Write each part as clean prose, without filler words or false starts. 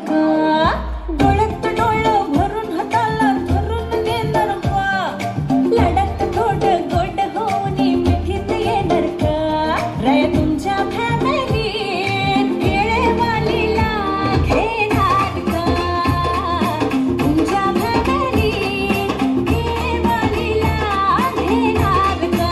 का डोळ्यात डोळं भरून हाताला धरून नेणार का लाडात गोड गोड होऊन मिठीत येणार का राय तुमच्या फॅमिलीत केळेवालीला घेणार का तुमच्या फॅमिलीत केळेवालीला घेणार का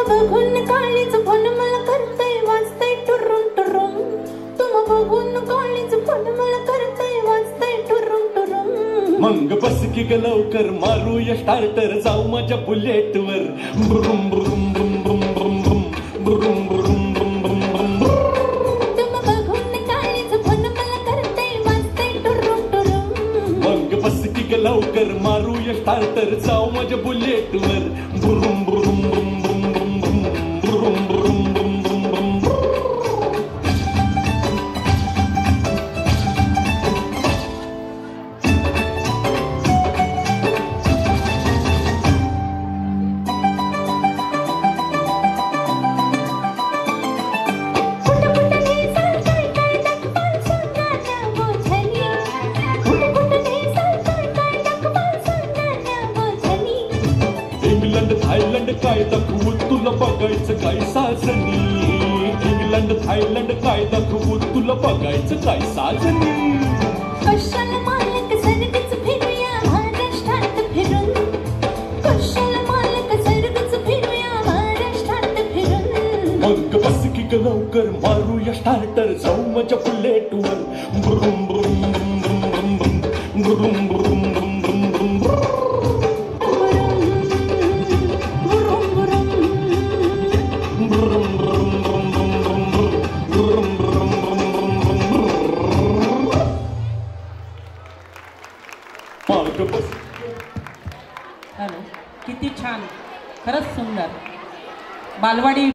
बघून काळीच फोन मला करतय वाजतय टुरुम टुरुम तुम बघून काळीच फोन मला करतय वाजतय टुरुम टुरुम मंग बस की ग लवकर मारूया स्टार्टर जाऊ माझ्या बुलेटवर ब्रुम ब्रुम ब्रुम ब्रुम ब्रुम ब्रुम ब्रुम ब्रुम ब्रुम ब्रुम ब्रुम तुम बघून काळीच फोन मला करतय वाजतय टुरुम टुरुम मंग बस की ग लवकर मारूया स्टार्टर जाऊ माझ्या बुलेटवर ब्रुम ब्रुम ब्रुम ब्रुम ब्रुम ब्रुम ब्रुम ब्रुम ब्रुम इंग्लंड थायलंड काय दाखवू तुला बघायचं काय साजनी इंग्लंड थायलंड काय दाखवू तुला बघायचं काय साजनी कशाला मालक सर्गच फिरूया महाराष्ट्रात फिरून कशाला मालक सर्गच फिरूया महाराष्ट्रात फिरून मग बस की ग लवकर मारूया स्टार्टर जाऊ माझ्या बुलेटवर ब्रुम ब्रुम ब्रुम ब्रुम ब्रुम ब्रुम ब्रुम ब्रुम ब्रुम ब्रुम ब्रुम हॅलो किती छान खरंच सुंदर बालवाडी